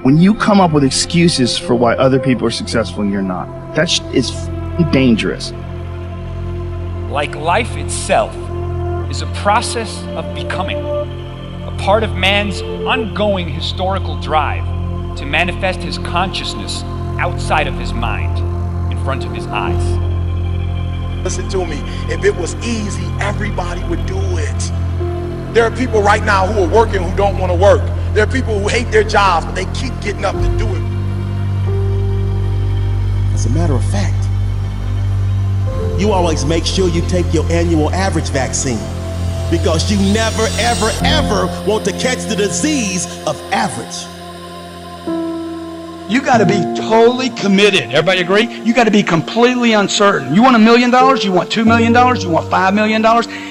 when you come up with excuses for why other people are successful and you're not. That is dangerous. Like life itself is a process of becoming, a part of man's ongoing historical drive to manifest his consciousness outside of his mind, in front of his eyes. Listen to me, if it was easy, everybody would do it. There are people right now who are working who don't want to work. There are people who hate their jobs, but they keep getting up to do it. As a matter of fact, you always make sure you take your annual average vaccine because you never, ever, ever want to catch the disease of average. You got to be totally committed. Everybody agree? You got to be completely uncertain. You want $1 million? You want $2 million? You want $5 million?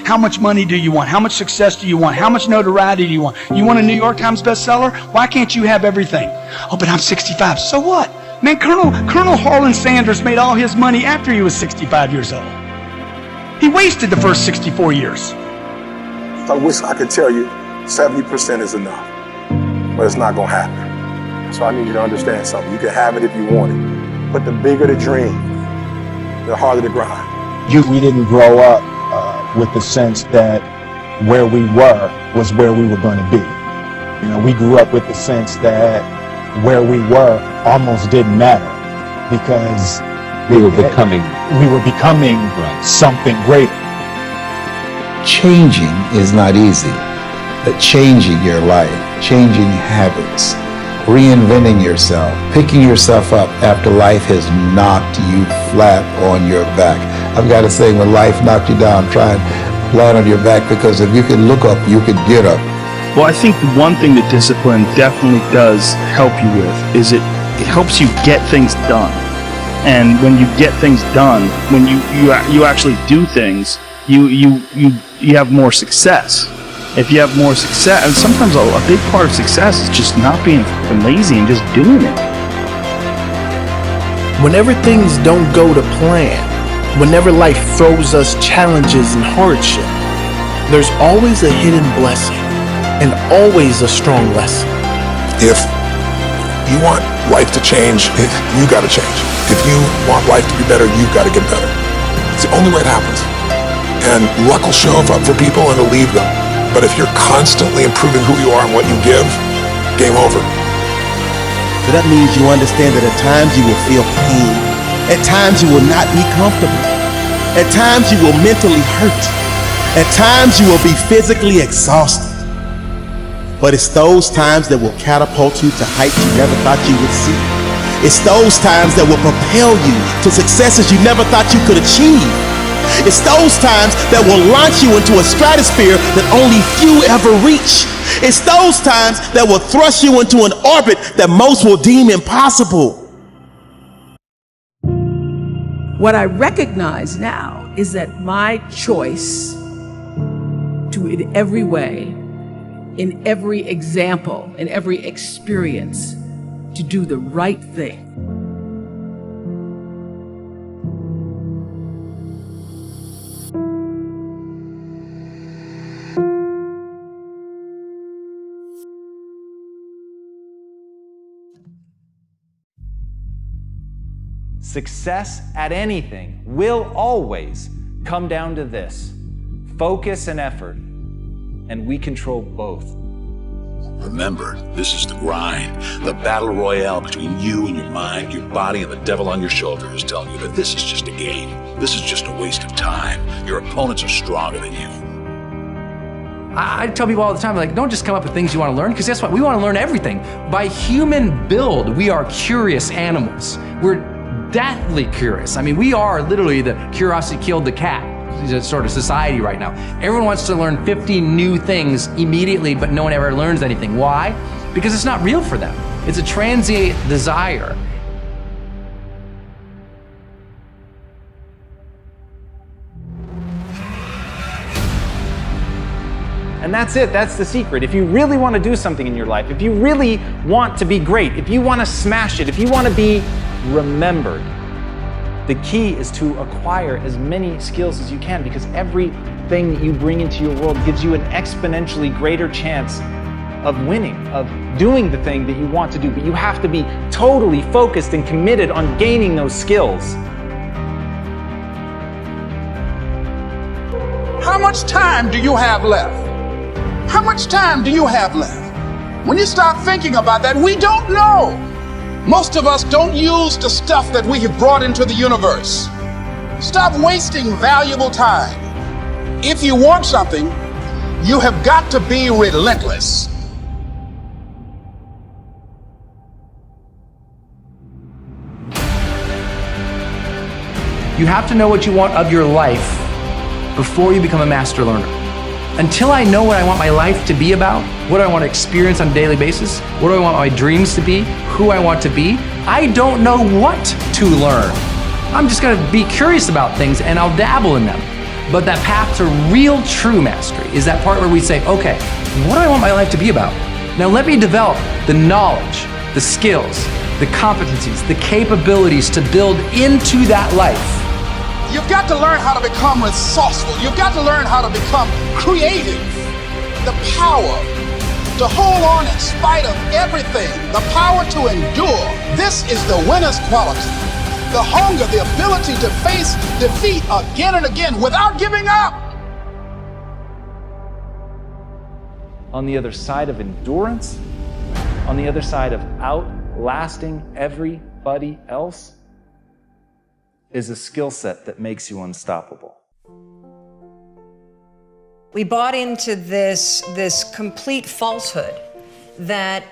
How much money do you want? How much success do you want? How much notoriety do you want? You want a New York Times bestseller? Why can't you have everything? Oh, but I'm 65. So what? Man, Colonel Harlan Sanders made all his money after he was 65 years old. He wasted the first 64 years. I wish I could tell you 70% is enough, but it's not gonna happen. So I need you to understand something. You can have it if you want it, but the bigger the dream, the harder the grind. We didn't grow up with the sense that where we were was where we were going to be. You know, we grew up with the sense that where we were almost didn't matter because we were becoming something greater. Changing is not easy, but changing your life, changing habits, reinventing yourself, picking yourself up after life has knocked you flat on your back. I've got to say, when life knocked you down, try and land on your back, because if you can look up, you can get up. Well, I think the one thing that discipline definitely does help you with is it helps you get things done. And when you get things done, when you actually do things, you have more success. If you have more success, and sometimes a big part of success is just not being lazy and just doing it. Whenever things don't go to plan, whenever life throws us challenges and hardship, there's always a hidden blessing and always a strong lesson. If you want life to change, you got to change. If you want life to be better, you got to get better. It's the only way it happens. And luck will show up for people and it'll leave them. But if you're constantly improving who you are and what you give, game over. So that means you understand that at times you will feel pain. At times you will not be comfortable. At times you will mentally hurt. At times you will be physically exhausted. But it's those times that will catapult you to heights you never thought you would see. It's those times that will propel you to successes you never thought you could achieve. It's those times that will launch you into a stratosphere that only few ever reach. It's those times that will thrust you into an orbit that most will deem impossible. What I recognize now is that my choice to, in every way, in every example, in every experience, to do the right thing. Success at anything will always come down to this: focus and effort, and we control both. Remember, this is the grind, the battle royale between you and your mind, your body, and the devil on your shoulder is telling you that this is just a game. This is just a waste of time. Your opponents are stronger than you. I tell people all the time, like, don't just come up with things you want to learn, because guess what? We want to learn everything. By human build, we are curious animals. We're deathly curious. I mean, we are literally the curiosity killed the cat sort of society right now. Everyone wants to learn 50 new things immediately, but no one ever learns anything. Why? Because it's not real for them. It's a transient desire. And that's it, that's the secret. If you really want to do something in your life, if you really want to be great, if you want to smash it, if you want to be remembered, the key is to acquire as many skills as you can, because everything that you bring into your world gives you an exponentially greater chance of winning, of doing the thing that you want to do, but you have to be totally focused and committed on gaining those skills. How much time do you have left? How much time do you have left? When you start thinking about that, we don't know. Most of us don't use the stuff that we have brought into the universe. Stop wasting valuable time. If you want something, you have got to be relentless. You have to know what you want of your life before you become a master learner. Until I know what I want my life to be about, what I want to experience on a daily basis, what do I want my dreams to be, who I want to be, I don't know what to learn. I'm just going to be curious about things and I'll dabble in them. But that path to real true mastery is that part where we say, okay, what do I want my life to be about? Now let me develop the knowledge, the skills, the competencies, the capabilities to build into that life. You've got to learn how to become resourceful. You've got to learn how to become creative. The power to hold on in spite of everything. The power to endure. This is the winner's quality. The hunger, the ability to face defeat again and again without giving up. On the other side of endurance, on the other side of outlasting everybody else, is a skill set that makes you unstoppable. We bought into this complete falsehood that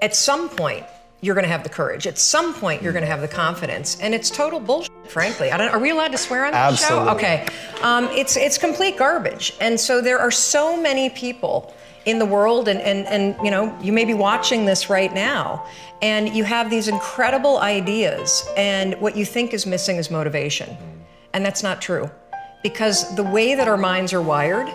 at some point you're going to have the courage, at some point you're going to have the confidence, and it's total bullshit, frankly. Are we allowed to swear on this show? Okay. It's complete garbage. And so there are so many people in the world, and you know, you may be watching this right now, and you have these incredible ideas, and what you think is missing is motivation. And that's not true. Because the way that our minds are wired,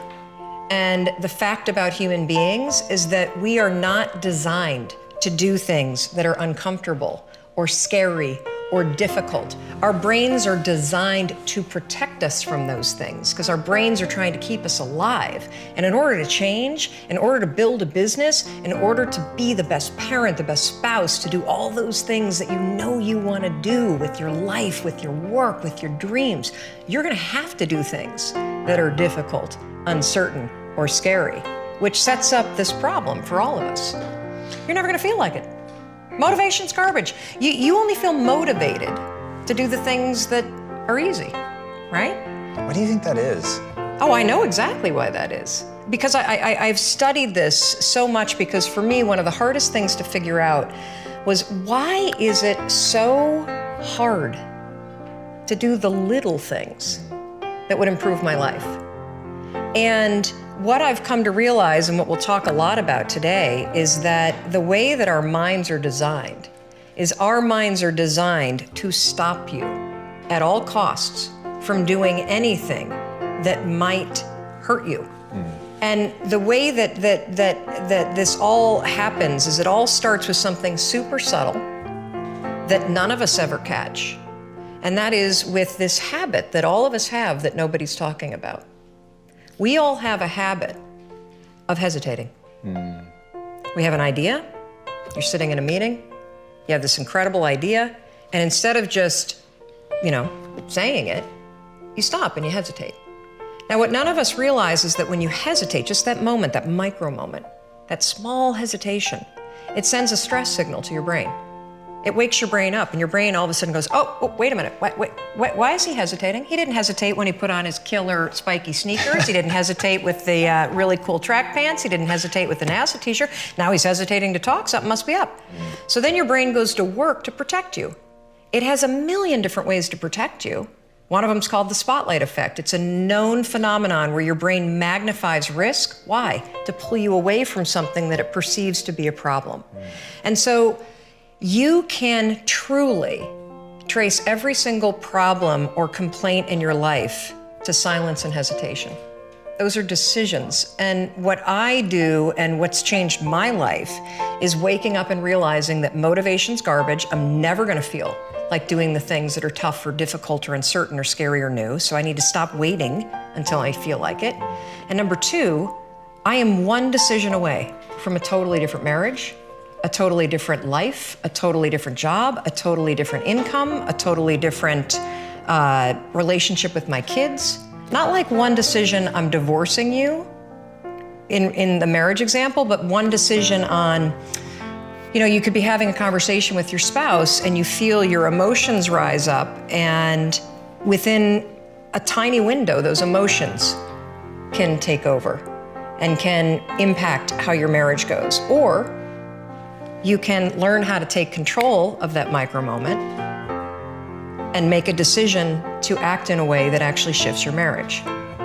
and the fact about human beings is that we are not designed to do things that are uncomfortable or scary or difficult. Our brains are designed to protect us from those things because our brains are trying to keep us alive. And in order to change, in order to build a business, in order to be the best parent, the best spouse, to do all those things that you know you want to do with your life, with your work, with your dreams, you're going to have to do things that are difficult, uncertain, or scary, which sets up this problem for all of us. You're never going to feel like it. Motivation's garbage. You only feel motivated to do the things that are easy, right? Why do you think that is? Oh, I know exactly why that is. Because I've studied this so much, because for me, one of the hardest things to figure out was, why is it so hard to do the little things that would improve my life? And what I've come to realize, and what we'll talk a lot about today, is that the way that our minds are designed is our minds are designed to stop you at all costs from doing anything that might hurt you. And the way that this all happens is it all starts with something super subtle that none of us ever catch. And that is with this habit that all of us have that nobody's talking about. We all have a habit of hesitating. We have an idea, you're sitting in a meeting, you have this incredible idea, and instead of just, saying it, you stop and you hesitate. Now, what none of us realize is that when you hesitate, just that moment, that micro moment, that small hesitation, it sends a stress signal to your brain. It wakes your brain up, and your brain all of a sudden goes, oh, wait a minute, why is he hesitating? He didn't hesitate when he put on his killer spiky sneakers. He didn't hesitate with the really cool track pants. He didn't hesitate with the NASA t-shirt. Now he's hesitating to talk, something must be up. So then your brain goes to work to protect you. It has a million different ways to protect you. One of them is called the spotlight effect. It's a known phenomenon where your brain magnifies risk. Why? To pull you away from something that it perceives to be a problem. And so you can truly trace every single problem or complaint in your life to silence and hesitation. Those are decisions. And what I do, and what's changed my life, is waking up and realizing that motivation's garbage. I'm never gonna feel like doing the things that are tough or difficult or uncertain or scary or new. So I need to stop waiting until I feel like it. And number two, I am one decision away from a totally different marriage, a totally different life, a totally different job, a totally different income, a totally different relationship with my kids. Not like one decision, I'm divorcing you, in the marriage example, but one decision on, you know, you could be having a conversation with your spouse and you feel your emotions rise up, and within a tiny window, those emotions can take over and can impact how your marriage goes. Or you can learn how to take control of that micro moment and make a decision to act in a way that actually shifts your marriage.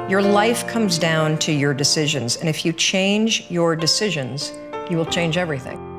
Your life comes down to your decisions, and if you change your decisions, you will change everything.